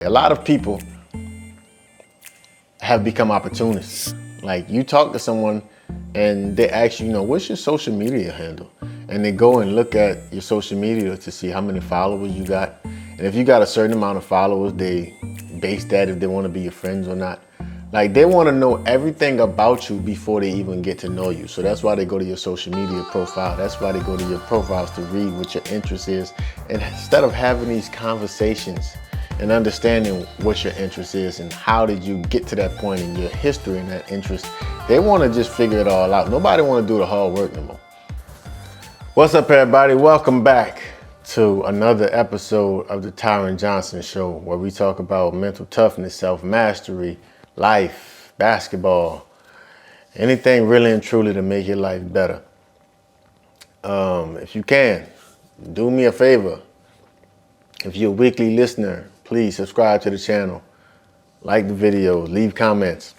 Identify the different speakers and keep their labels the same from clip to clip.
Speaker 1: A lot of people have become opportunists. Like, you talk to someone and they ask you, what's your social media handle? And they go and look at your social media to see how many followers you got. And if you got a certain amount of followers, they base that if they want to be your friends or not. Like, they want to know everything about you before they even get to know you. So that's why they go to your social media profile. That's why they go to your profiles to read what your interest is. And instead of having these conversations and understanding what your interest is and how did you get to that point in your history and that interest, they want to just figure it all out. Nobody want to do the hard work no more. What's up, everybody? Welcome back to another episode of the Tyren Johnson Show, where we talk about mental toughness, self-mastery, life, basketball, anything really and truly to make your life better. If you can, do me a favor. If you're a weekly listener, please subscribe to the channel, like the videos, leave comments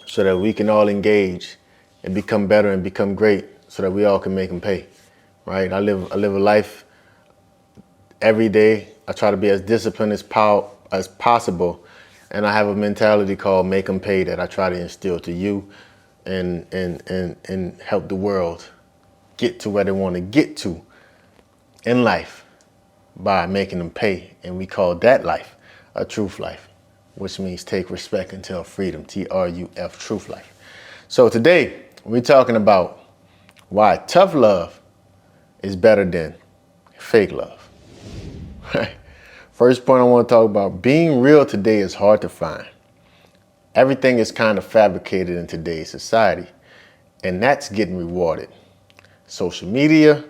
Speaker 1: so that we can all engage and become better and become great so that we all can make them pay, right? I live a life every day. I try to be as disciplined as possible, and I have a mentality called make them pay that I try to instill to you and help the world get to where they want to get to in life by making them pay. And we call that life a truth life, which means take respect until freedom, TRUF, truth life. So today we're talking about why tough love is better than fake love. First point I want to talk about, being real today is hard to find. Everything is kind of fabricated in today's society, and that's getting rewarded. Social media,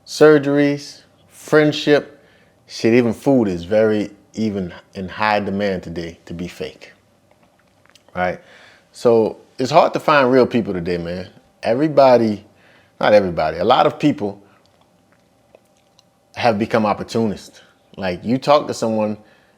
Speaker 1: surgeries, friendship, shit, even food is very even in high demand today to be fake, right? So it's hard to find real people today, man. Not everybody, a lot of people have become opportunists. Like, you talk to someone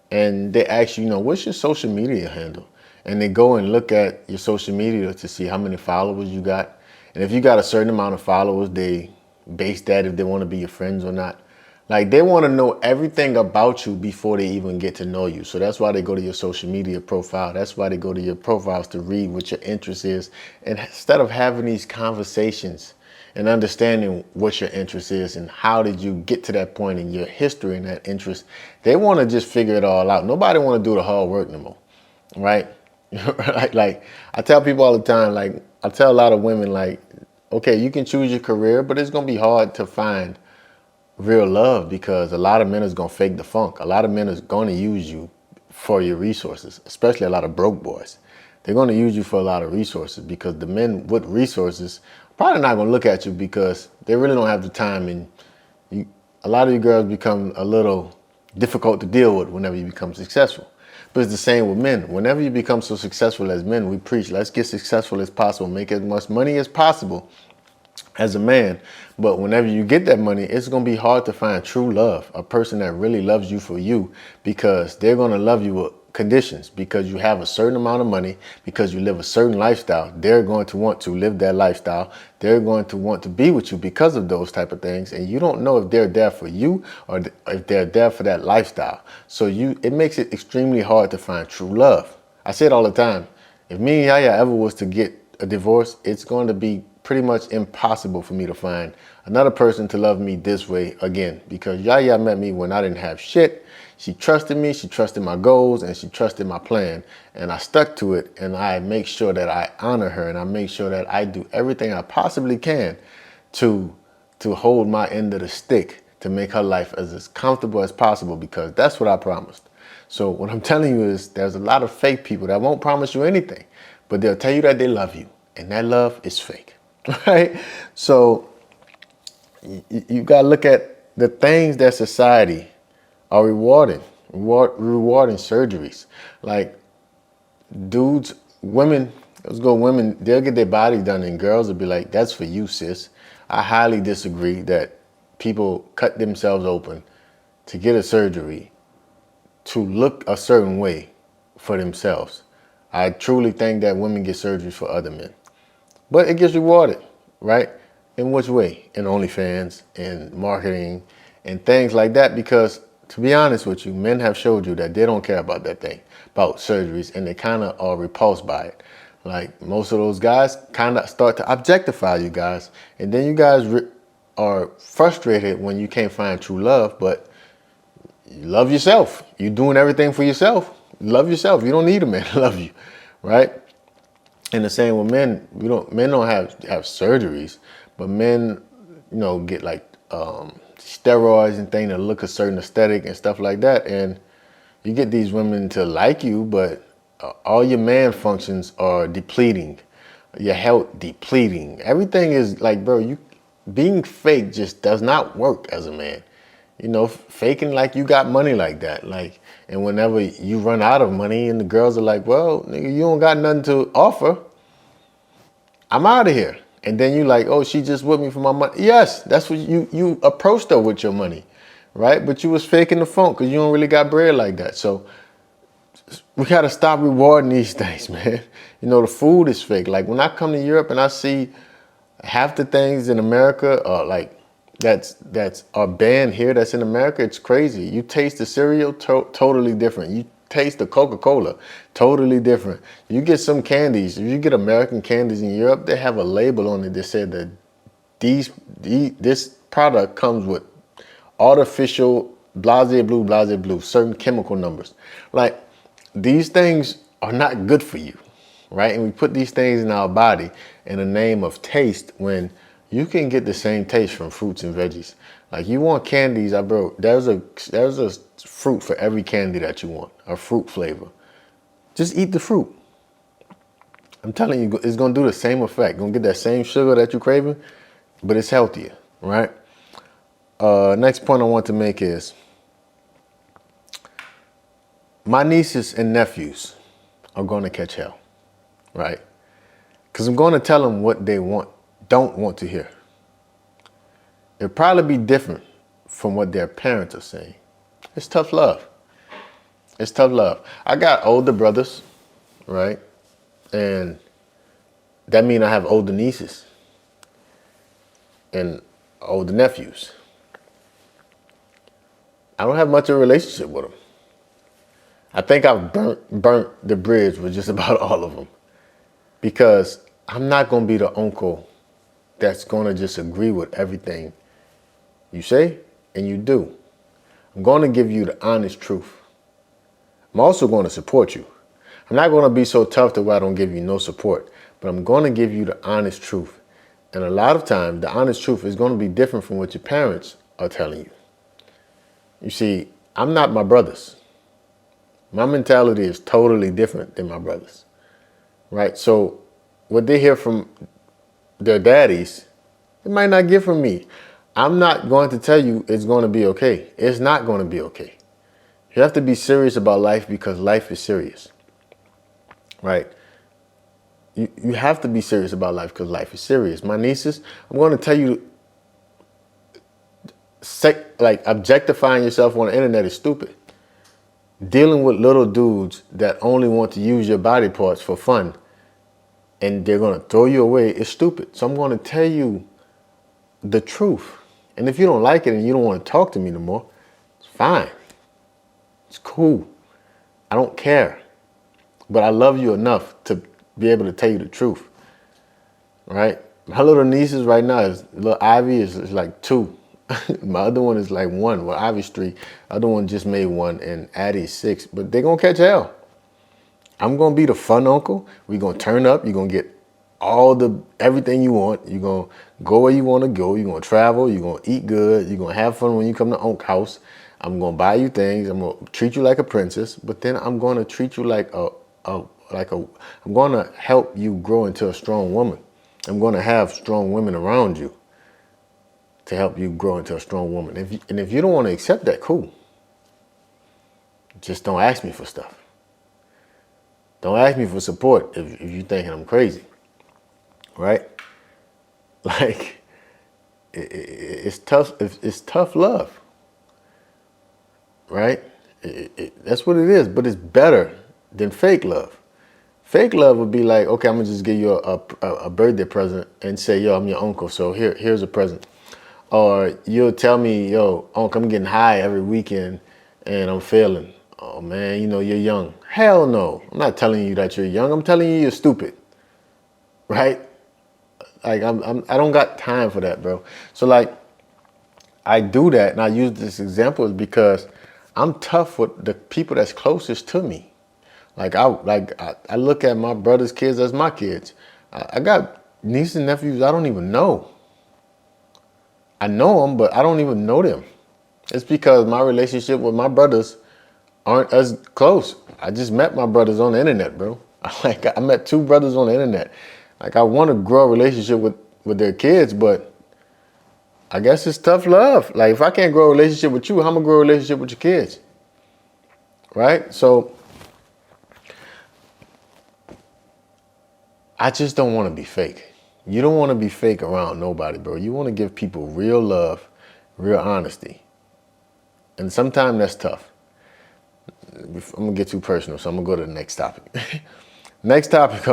Speaker 1: and they ask you, what's your social media handle? And they go and look at your social media to see how many followers you got. And if you got a certain amount of followers, they base that if they want to be your friends or not. Like, they want to know everything about you before they even get to know you. So that's why they go to your social media profile. That's why they go to your profiles to read what your interest is. And instead of having these conversations and understanding what your interest is and how did you get to that point in your history and that interest, they want to just figure it all out. Nobody want to do the hard work no more, right? Like, I tell people all the time, like, I tell a lot of women, like, okay, you can choose your career, but it's going to be hard to find real love because a lot of men is going to fake the funk. A lot of men is going to use you for your resources, especially a lot of broke boys. They're going to use you for a lot of resources because the men with resources probably not going to look at you because they really don't have the time. And a lot of you girls become a little difficult to deal with whenever you become successful. But it's the same with men. Whenever you become so successful as men, we preach, let's get successful as possible, make as much money as possible as a man. But whenever you get that money, it's going to be hard to find true love, a person that really loves you for you, because they're going to love you with conditions. Because you have a certain amount of money, because you live a certain lifestyle, they're going to want to live that lifestyle. They're going to want to be with you because of those type of things. And you don't know if they're there for you or if they're there for that lifestyle. So it makes it extremely hard to find true love. I say it all the time. If me and Yaya ever was to get a divorce, it's going to be pretty much impossible for me to find another person to love me this way again, because Yaya met me when I didn't have shit. She trusted me, she trusted my goals, and she trusted my plan, and I stuck to it. And I make sure that I honor her, and I make sure that I do everything I possibly can to hold my end of the stick to make her life as comfortable as possible, because that's what I promised. So what I'm telling you is there's a lot of fake people that won't promise you anything, but they'll tell you that they love you, and that love is fake. Right? So you got to look at the things that society are rewarding surgeries. Like, dudes, women, they'll get their bodies done, and girls will be like, that's for you, sis. I highly disagree that people cut themselves open to get a surgery to look a certain way for themselves. I truly think that women get surgeries for other men. But it gets rewarded, right? In which way? In OnlyFans, in marketing, and things like that, because to be honest with you, men have showed you that they don't care about that thing, about surgeries, and they kind of are repulsed by it. Like most of those guys kind of start to objectify you guys, and then you guys are frustrated when you can't find true love, but you love yourself. You're doing everything for yourself. Love yourself. You don't need a man to love you, right? And the same with men. Men don't have surgeries, but men, get like steroids and things that look a certain aesthetic and stuff like that. And you get these women to like you, but all your man functions are depleting, your health depleting. Everything is like, bro, you being fake just does not work as a man. Faking like you got money like that. Like, and whenever you run out of money and the girls are like, well, nigga, you don't got nothing to offer, I'm out of here. And then you like, oh, she just with me for my money. Yes, that's what you approached her with your money, right? But you was faking the phone because you don't really got bread like that. So we got to stop rewarding these things, man. The food is fake. Like when I come to Europe and I see half the things in America like that's are banned here that's in America, it's crazy. You taste the cereal, totally different. You taste the Coca-Cola, totally different. You get some candies. If you get American candies in Europe, they have a label on it that said that this product comes with artificial blase blue, certain chemical numbers. Like these things are not good for you, right? And we put these things in our body in the name of taste when you can get the same taste from fruits and veggies. Like you want candies, there's a fruit for every candy that you want, a fruit flavor. Just eat the fruit. I'm telling you, it's gonna do the same effect. Gonna get that same sugar that you're craving, but it's healthier, right? Next point I want to make is my nieces and nephews are gonna catch hell, right? Because I'm gonna tell them what they don't want to hear. It'll probably be different from what their parents are saying. It's tough love. It's tough love. I got older brothers, right? And that means I have older nieces and older nephews. I don't have much of a relationship with them. I think I've burnt the bridge with just about all of them because I'm not going to be the uncle that's going to just agree with everything you say and you do. I'm going to give you the honest truth. I'm also going to support you. I'm not going to be so tough that I don't give you no support, but I'm going to give you the honest truth. And a lot of times, the honest truth is going to be different from what your parents are telling you. You see, I'm not my brothers. My mentality is totally different than my brothers, right? So what they hear from their daddies, they might not get from me. I'm not going to tell you it's going to be okay. It's not going to be okay. You have to be serious about life because life is serious, right? You have to be serious about life because life is serious. My nieces, I'm going to tell you, like objectifying yourself on the internet is stupid. Dealing with little dudes that only want to use your body parts for fun and they're going to throw you away is stupid. So I'm going to tell you the truth. And if you don't like it and you don't want to talk to me no more, it's fine. It's cool. I don't care. But I love you enough to be able to tell you the truth. Right? My little nieces right now, little Ivy is like 2. My other one is like 1. Well, Ivy's 3. The other one just made 1 and Addie's 6. But they're going to catch hell. I'm going to be the fun uncle. We're going to turn up. You're going to get everything you want. You're going to go where you want to go. You're going to travel. You're going to eat good. You're going to have fun when you come to Unc house. I'm going to buy you things. I'm going to treat you like a princess. But then I'm going to treat you I'm going to help you grow into a strong woman. I'm going to have strong women around you to help you grow into a strong woman. If you don't want to accept that, cool. Just don't ask me for stuff. Don't ask me for support if you're thinking I'm crazy, right? Like, it's tough. It's tough love, right? That's what it is, but it's better than fake love. Fake love would be like, okay, I'm gonna just give you a birthday present and say, yo, I'm your uncle, so here's a present. Or you'll tell me, yo, uncle, I'm getting high every weekend and I'm failing. Oh man, you know, you're young. Hell no. I'm not telling you that you're young. I'm telling you you're stupid. Right? Like I don't got time for that, bro. So like I do that, and I use this example is because I'm tough with the people that's closest to me. I look at my brother's kids as my kids. I got nieces and nephews I don't even know. I know them, but I don't even know them. It's because my relationship with my brothers aren't as close. I just met my brothers on the internet, bro. I met two brothers on the internet. Like I want to grow a relationship with their kids, but I guess it's tough love. Like if I can't grow a relationship with you, how am I gonna grow a relationship with your kids? Right? So I just don't want to be fake. You don't want to be fake around nobody, bro. You want to give people real love, real honesty. And sometimes that's tough. I'm gonna get too personal, so I'm gonna go to the next topic. Next topic,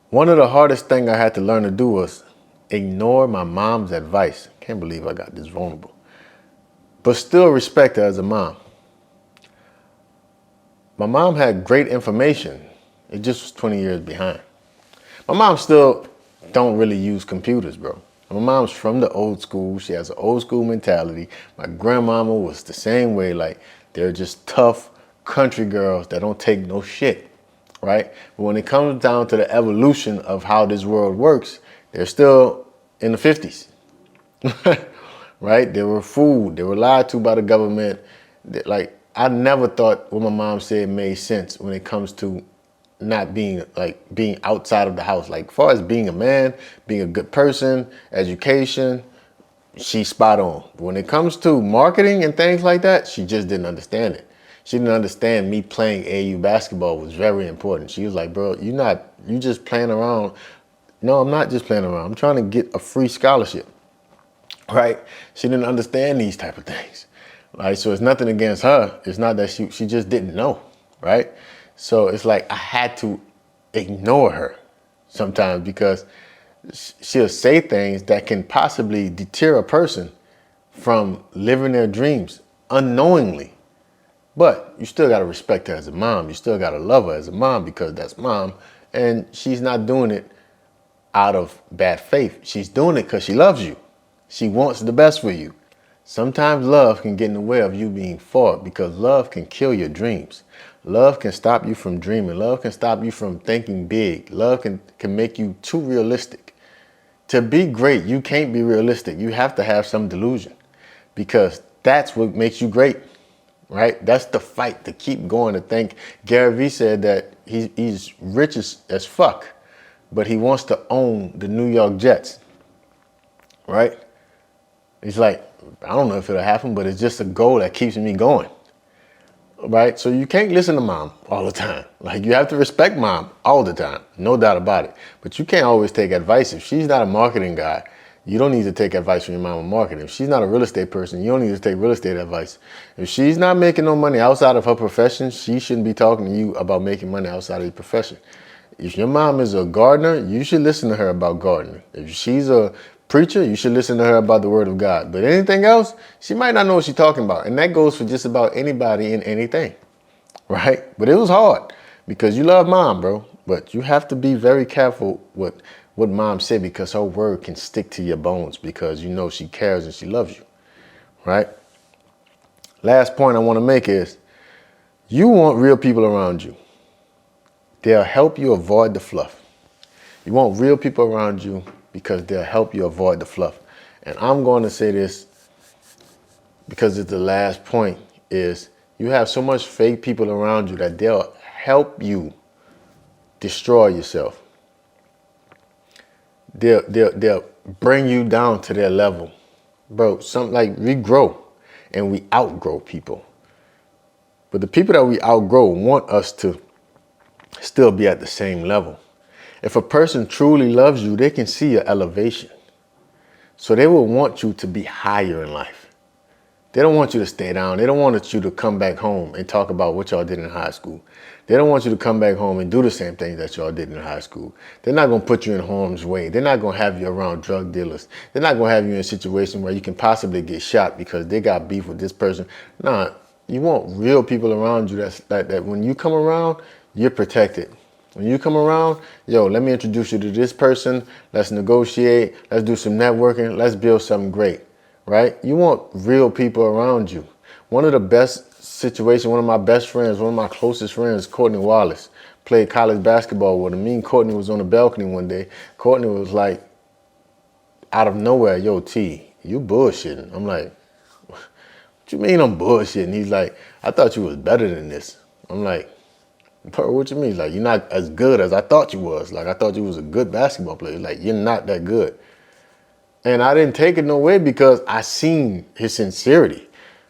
Speaker 1: one of the hardest things I had to learn to do was ignore my mom's advice. Can't believe I got this vulnerable. But still respect her as a mom. My mom had great information. It just was 20 years behind. My mom still don't really use computers, bro. My mom's from the old school. She has an old school mentality. My grandmama was the same way. Like, they're just tough country girls that don't take no shit, right? But when it comes down to the evolution of how this world works, they're still in the 50s, right? They were fooled. They were lied to by the government. Like, I never thought what my mom said made sense when it comes to not being outside of the house. Like, as far as being a man, being a good person, education, she's spot on. But when it comes to marketing and things like that, she just didn't understand it. She didn't understand me playing AU basketball was very important. She was like, bro, you just playing around. No, I'm not just playing around. I'm trying to get a free scholarship, right? She didn't understand these type of things, right? So it's nothing against her. It's not that she just didn't know, right? So it's like I had to ignore her sometimes because she'll say things that can possibly deter a person from living their dreams unknowingly. But you still got to respect her as a mom. You still got to love her as a mom because that's mom. And she's not doing it out of bad faith. She's doing it because she loves you. She wants the best for you. Sometimes love can get in the way of you being fought because love can kill your dreams. Love can stop you from dreaming. Love can stop you from thinking big. Love can make you too realistic. To be great, you can't be realistic. You have to have some delusion because that's what makes you great, right? That's the fight to keep going, to think. Gary Vee said that he's rich as fuck, but he wants to own the New York Jets, right? He's like, I don't know if it'll happen, but it's just a goal that keeps me going. Right? So you can't listen to mom all the time. Like, you have to respect mom all the time. No doubt about it. But you can't always take advice. If she's not a marketing guy, you don't need to take advice from your mom on marketing. If she's not a real estate person, you don't need to take real estate advice. If she's not making no money outside of her profession, she shouldn't be talking to you about making money outside of your profession. If your mom is a gardener, you should listen to her about gardening. If she's a preacher, you should listen to her about the word of God. But anything else, she might not know what she's talking about. And that goes for just about anybody in anything, right? But it was hard because you love mom, bro. But you have to be very careful with what mom said because her word can stick to your bones because you know she cares and she loves you, right? Last point I want to make is you want real people around you. They'll help you avoid the fluff. You want real people around you because they'll help you avoid the fluff. And I'm going to say this because it's the last point, is you have so much fake people around you that they'll help you destroy yourself. They'll bring you down to their level. Bro, we grow and we outgrow people. But the people that we outgrow want us to still be at the same level. If a person truly loves you, they can see your elevation. So they will want you to be higher in life. They don't want you to stay down. They don't want you to come back home and talk about what y'all did in high school. They don't want you to come back home and do the same things that y'all did in high school. They're not going to put you in harm's way. They're not going to have you around drug dealers. They're not going to have you in a situation where you can possibly get shot because they got beef with this person. Nah, you want real people around you that when you come around, you're protected. When you come around, yo, let me introduce you to this person. Let's negotiate. Let's do some networking. Let's build something great, right? You want real people around you. One of the best situations, one of my best friends, one of my closest friends, Courtney Wallace, played college basketball with him. Me and Courtney was on the balcony one day. Courtney was like, out of nowhere, yo, T, you bullshitting. I'm like, what you mean I'm bullshitting? He's like, I thought you was better than this. I'm like, bro, what you mean? He's like, you're not as good as I thought you was. Like, I thought you was a good basketball player. Like, you're not that good. And I didn't take it no way because I seen his sincerity.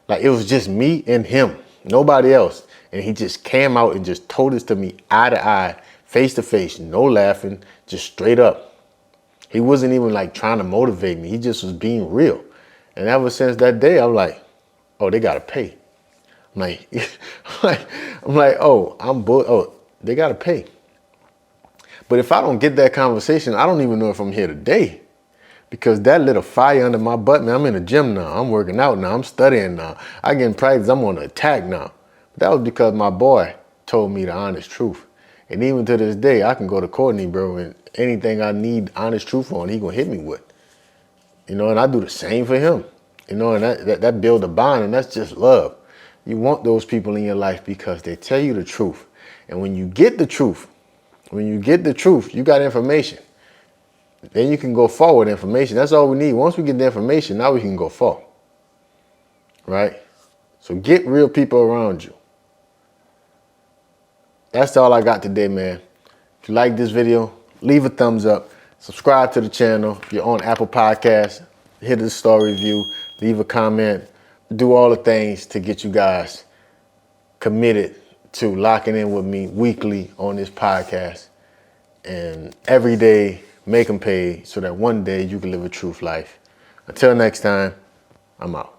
Speaker 1: Like, it was just me and him, nobody else. And he just came out and just told this to me eye to eye, face to face, no laughing, just straight up. He wasn't even like trying to motivate me. He just was being real. And ever since that day, I'm like, oh, they gotta pay. I'm like, oh, they gotta pay. But if I don't get that conversation, I don't even know if I'm here today. Because that lit a fire under my butt, man. I'm in the gym now. I'm working out now. I'm studying now. I get in practice. I'm on the attack now. But that was because my boy told me the honest truth. And even to this day, I can go to Courtney, bro, and anything I need honest truth on, he gonna hit me with. You know, and I do the same for him. You know, and that build a bond, and that's just love. You want those people in your life because they tell you the truth. And when you get the truth, you got information. Then you can go forward with information. That's all we need. Once we get the information, now we can go forward. Right? So get real people around you. That's all I got today, man. If you like this video, leave a thumbs up. Subscribe to the channel. If you're on Apple Podcasts, hit the star review, leave a comment. Do all the things to get you guys committed to locking in with me weekly on this podcast. And every day, make them pay so that one day you can live a truth life. Until next time, I'm out.